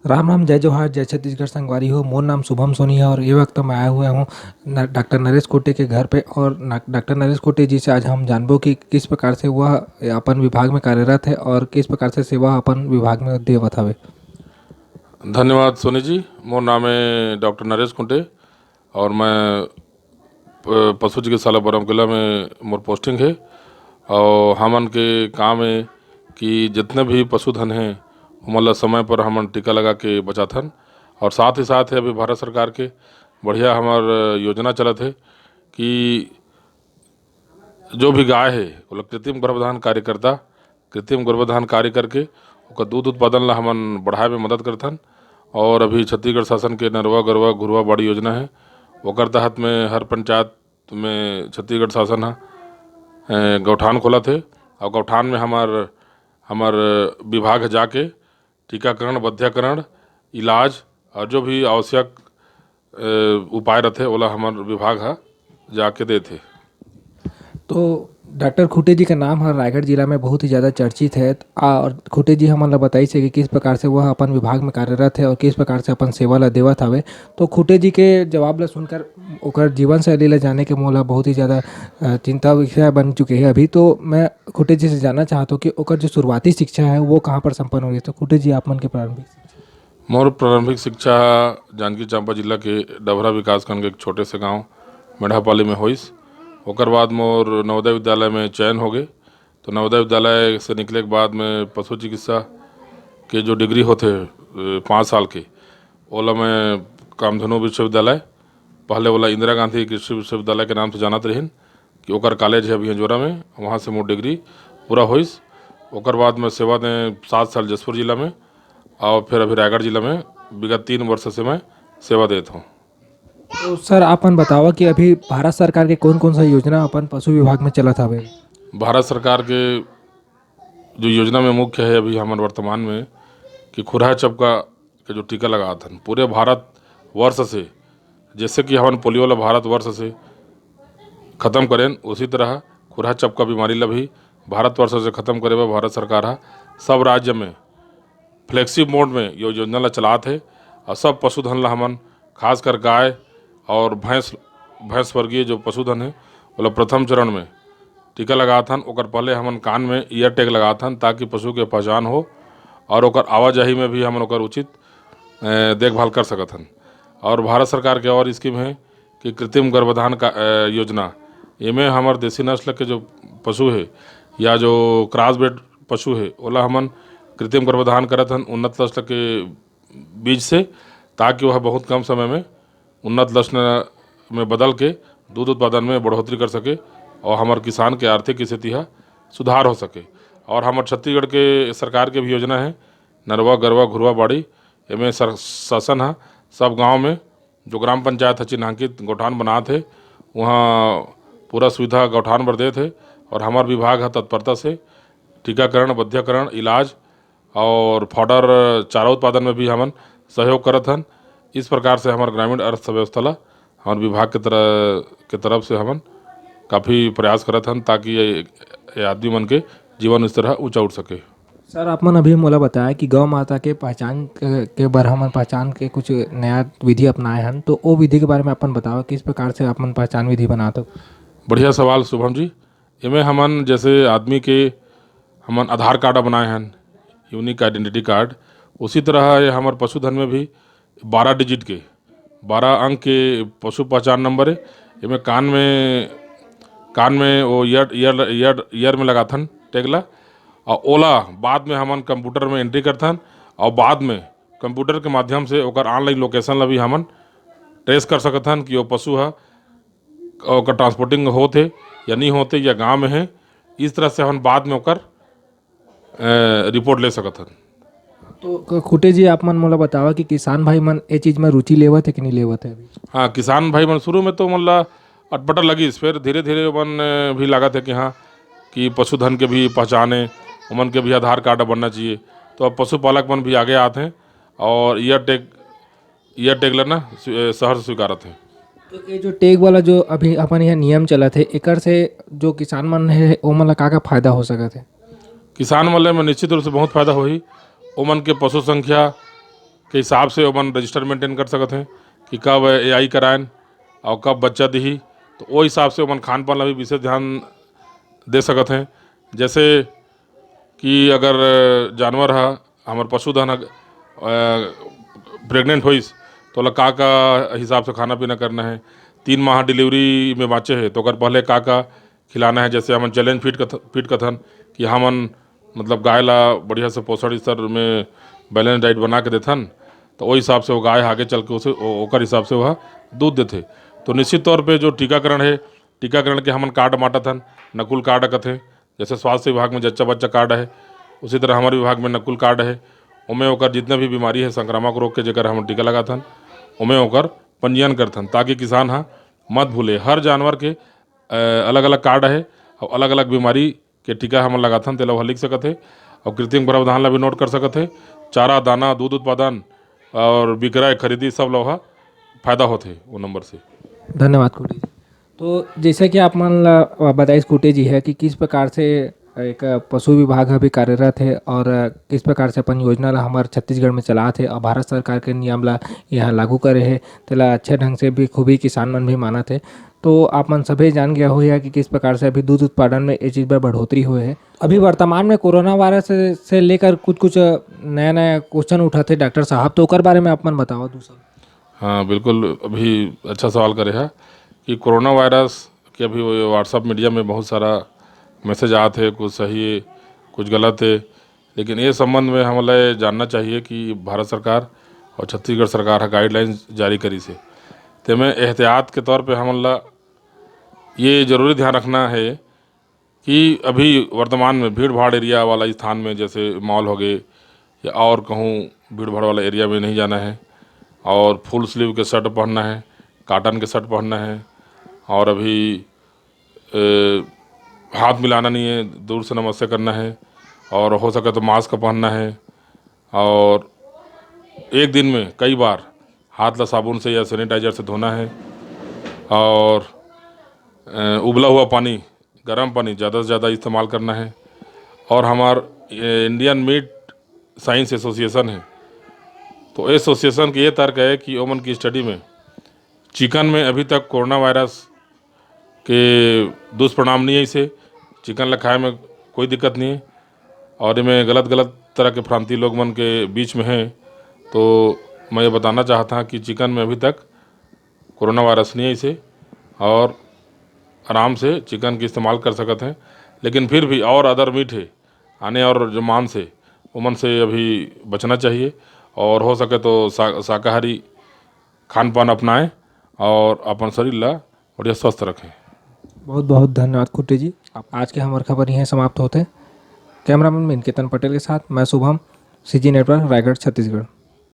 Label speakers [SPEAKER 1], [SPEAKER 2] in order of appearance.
[SPEAKER 1] राम राम, जय जोहार, जय छत्तीसगढ़ संगवारी हो। मोर नाम शुभम सोनी है और ये वक्त मैं आया हुआ हूँ डॉक्टर नरेश कोटे के घर पे। और डॉक्टर नरेश कोटे जी से आज हम जानबो कि किस प्रकार से वह अपन विभाग में कार्यरत है और किस प्रकार से सेवा अपन विभाग में देवत हवे।
[SPEAKER 2] धन्यवाद सोनी जी। मोर नाम है डॉक्टर नरेश कुंटे और मैं पशु चिकित्सालय बरमकेला में मोर पोस्टिंग है। और हमन के काम है कि जितने भी पशुधन हैं मतलब समय पर हमन टीका लगा के बचाथन। और साथ ही साथ है अभी भारत सरकार के बढ़िया हमार योजना चलत है कि जो भी गाय है वो कृत्रिम गर्भधान कार्य करता, कृत्रिम गर्भधान कार्य करके ओकर दूध उत्पादन ला हमन बढ़ाए में मदद करथन। और अभी छत्तीसगढ़ शासन के नरवा गरवा घुरवा बाड़ी योजना है, ओकर तहत में हर पंचायत में छत्तीसगढ़ शासन हा गौठान खोला थे। और गौठान में हमार हमार विभाग जाके टीकाकरण, बध्यकरण, इलाज और जो भी आवश्यक उपाय रहते ओला हमार विभाग हा जाके देथे।
[SPEAKER 1] तो डॉक्टर खूटे जी का नाम हर रायगढ़ जिला में बहुत ही ज़्यादा चर्चित है। और खूटे जी हमन ला बताई से कि किस प्रकार से वह अपन विभाग में कार्यरत है और किस प्रकार से अपन सेवा ला देवत हवे। तो खूटे जी के जवाब ला सुनकर ओकर जीवन शैली ला जाने के मोला बहुत ही ज़्यादा चिंता विषय बन चुके हैं अभी। तो मैं खूटे जी से जानना चाहता हूँ कि ओकर जो शुरुआती शिक्षा है वो कहाँ पर संपन्न हुई है। तो खूटे जी आप मन के प्रारंभिक
[SPEAKER 2] मोर प्रारंभिक शिक्षा जानकी चांपा जिला के डभरा विकासखंड के एक छोटे से गांव मेढ़ापाली में होइस। ओकर बाद मोर नवोदय विद्यालय में चयन हो गए। तो नवोदय विद्यालय से निकले के बाद में पशु चिकित्सा के जो डिग्री होते 5 साल के, ओला मैं कामधेनु विश्वविद्यालय, पहले वाला इंदिरा गांधी कृषि विश्वविद्यालय के नाम से जानत रहीन कि ओकर कॉलेज है अभी हजोरा में, वहाँ से मोर डिग्री पूरा होइस। ओकर बाद मैं सेवा दें 7 साल जसपुर जिला में और फिर अभी रायगढ़ जिला में विगत 3 वर्ष से मैं सेवा देता हूँ।
[SPEAKER 1] तो सर आपन बतावा कि अभी भारत सरकार के कौन कौन सा योजना अपन पशु विभाग में चलत हवे।
[SPEAKER 2] भारत सरकार के जो योजना में मुख्य है अभी हमारे वर्तमान में कि खुरहा चपका के जो टीका लगात हन पूरे भारत वर्ष से, जैसे कि हमन पोलियो वाला भारत वर्ष से ख़त्म करें उसी तरह खुरहा चपका बीमारी ला भी भारत वर्ष से ख़त्म करे बर भारत सरकार हा सब राज्य में फ्लेक्सिब मोड में यो योजना ला चलात है। और सब पशुधन ला हमन खासकर गाय और भैंस भैंस वर्गीय जो पशुधन है वो प्रथम चरण में टीका लगाथन। ओकर पहले हमन कान में ईयर टैग लगाथन ताकि पशु के पहचान हो और ओकर आवाजाही में भी हमन ओकर उचित देखभाल कर सकथन। और भारत सरकार के और स्कीम है कि कृत्रिम गर्भधान का योजना, इमें हमार देसी नस्ल के जो पशु है या जो क्रॉस ब्रीड पशु है ओला हमन कृत्रिम गर्भधान करत हन उन्नत नस्ल के बीज से, ताकि वह बहुत कम समय में उन्नत नस्ल में बदल के दूध उत्पादन में बढ़ोतरी कर सके और हमार किसान के आर्थिक स्थिति है सुधार हो सके। और हमार छत्तीसगढ़ के सरकार के भी योजना है नरवा गरवा घुरवा बाड़ी, इमें शासन है सब गांव में जो ग्राम पंचायत है चिन्हांकित गौठान बनात है वहाँ पूरा सुविधा गौठान पर देते थे। और हमार विभाग है तत्परता से टीकाकरण, बध्यकरण, इलाज और फॉडर चारा उत्पादन में भी हमन सहयोग करत हन। इस प्रकार से हमारे ग्रामीण अर्थव्यवस्था ला हमारे विभाग के तरफ से हमन काफ़ी प्रयास करत हन ताकि ये आदमी मन के जीवन स्तर ऊँचा उठ सके।
[SPEAKER 1] सर आप मन अभी मोला बताया कि गौ माता के पहचान के बर हमन पहचान के कुछ नया विधि अपनाए हन। तो वो विधि के बारे में अपन बतावा किस प्रकार से अपन पहचान विधि बनाते हो।
[SPEAKER 2] बढ़िया सवाल शुभम जी। इमें हमन जैसे आदमी के हमन आधार कार्ड बनाए हैं, यूनिक आइडेंटिटी कार्ड, उसी तरह ये हमारे पशुधन में भी 12 डिजिट के 12 अंक के पशु पहचान नंबर है। इमें कान में वो ईयर में लगाथन टेगला और ओला बाद में हमन कंप्यूटर में एंट्री करथन और बाद में कंप्यूटर के माध्यम से ओकर ऑनलाइन लोकेशन ला भी हमन ट्रेस कर सकथन कि वो पशु है ओकर ट्रांसपोर्टिंग होते या नहीं होते या गांव में है। इस तरह से हम बाद में ओकर रिपोर्ट ले सकथन।
[SPEAKER 1] तो खुटे जी आप मन मोला बतावा कि किसान भाई मन ये चीज में रुचि लेवत है कि नहीं लेवत है अभी।
[SPEAKER 2] हाँ, किसान भाई मन शुरू में तो मतलब अटपटा लगिस, फिर धीरे धीरे मन भी लागत है कि हाँ कि पशुधन के भी पहचाने, उमन के भी आधार कार्ड बनना चाहिए। तो अब पशुपालक मन भी आगे आते हैं और ईयर टैग लेना शहर से स्वीकारत हैं।
[SPEAKER 1] तो ये जो टैग वाला जो अभी अपन यहाँ नियम चलत है एकर से जो किसान मन है ओमन ला का फायदा हो सकत है।
[SPEAKER 2] किसान वाले में निश्चित रूप से बहुत फायदा होही। ओमन के पशु संख्या के हिसाब से ओमन रजिस्टर मेंटेन कर सकत हैं कि कब AI कराएन और कब बच्चा दिही। तो वो हिसाब से ओमन खान पान ला भी विशेष ध्यान दे सकत हैं। जैसे कि अगर जानवर है हमार पशुधन है प्रेग्नेंट होइस तो ओला का हिसाब से खाना पीना करना है। 3 माह डिलीवरी में बाँचे है तो ओकर पहले का खिलाना है। जैसे हमन चैलेंज फीड कथन कि हमन मतलब गाय ला बढ़िया से पोषण स्तर में बैलेंस डाइट बना के देथन, तो वो हिसाब से वो गाय आगे चल के उसे ओकर हिसाब से वह दूध देते। तो निश्चित तौर पे जो टीकाकरण है, टीकाकरण के हमन कार्ड बाँटत हन, नकुल कार्ड कथे। जैसे स्वास्थ्य विभाग में जच्चा बच्चा कार्ड है, उसी तरह हमारे विभाग में नकुल कार्ड है। उमें ओकर जितना भी बीमारी है संक्रामक रोग के जेकर हम टीका लगाथन उमें ओकर पंजीयन करथन, ताकि किसान हाँ मत भूले। हर जानवर के अलग अलग कार्ड है और अलग अलग बीमारी के टीका हमन लगाथन तेला वह लिख सकत है। और कृत्रिम गर्भाधान ला भी नोट कर सकत है। चारा दाना दूध उत्पादन और विक्रय खरीदी सब लोहा फायदा होते वो नंबर से।
[SPEAKER 1] धन्यवाद कुटी जी। तो जैसे कि आप मन ला बताइए कुटी जी है कि किस प्रकार से एक पशु विभाग अभी कार्यरत है और किस प्रकार से अपन योजना ला हमारे छत्तीसगढ़ में चलात है और भारत सरकार के नियम ला यहाँ लागू करे है तेला अच्छे ढंग से भी खूबी किसान मन भी मानत है। तो आप मन सभी जान गया हुआ है कि किस प्रकार से अभी दूध उत्पादन में ये चीज़ पर बढ़ोतरी हुई है। अभी वर्तमान में कोरोना वायरस से लेकर कुछ कुछ नया नया क्वेश्चन उठा थे डॉक्टर साहब, तो ओकर बारे में आप मन बताओ दूसरा।
[SPEAKER 2] हाँ बिल्कुल, अभी अच्छा सवाल करे है कि कोरोना वायरस के अभी व्हाट्सअप मीडिया में बहुत सारा मैसेज आते हैं, कुछ सही है कुछ गलत है। लेकिन ये संबंध में हमें जानना चाहिए कि भारत सरकार और छत्तीसगढ़ सरकार गाइडलाइंस जारी करी से ते में एहतियात के तौर पे हमला ये जरूरी ध्यान रखना है कि अभी वर्तमान में भीड़ भाड़ एरिया वाला स्थान में जैसे मॉल हो गए या और कहूँ भीड़ भाड़ वाला एरिया में नहीं जाना है। और फुल स्लीव के शर्ट पहनना है, कॉटन के शर्ट पहनना है। और अभी हाथ मिलाना नहीं है, दूर से नमस्ते करना है। और हो सके तो मास्क पहनना है। और एक दिन में कई बार हाथ ला साबुन से या सैनिटाइजर से धोना है। और उबला हुआ पानी, गर्म पानी ज़्यादा से ज़्यादा इस्तेमाल करना है। और हमार इंडियन मीट साइंस एसोसिएशन है, तो एसोसिएशन की ये तर्क है कि ओमन की स्टडी में चिकन में अभी तक कोरोना वायरस के दुष्परिणाम नहीं है। इसे चिकन ला खाए में कोई दिक्कत नहीं है। और इनमें गलत गलत तरह के भ्रांति लोग मन के बीच में हैं। तो मैं ये बताना चाहता हूँ कि चिकन में अभी तक कोरोना वायरस नहीं है इसे, और आराम से चिकन की इस्तेमाल कर सकते हैं। लेकिन फिर भी और अदर मीट है आने और जो मांस है उमन से अभी बचना चाहिए। और हो सके तो शाकाहारी खान पान अपनाएं और अपन शरीर ला बढ़िया स्वस्थ रखें।
[SPEAKER 1] बहुत बहुत धन्यवाद कुटी जी। आप आज के हमारे खबर यहीं समाप्त होते। कैमरामैन में निकेतन पटेल के साथ मैं शुभम, CG नेटवर्क, रायगढ़, छत्तीसगढ़।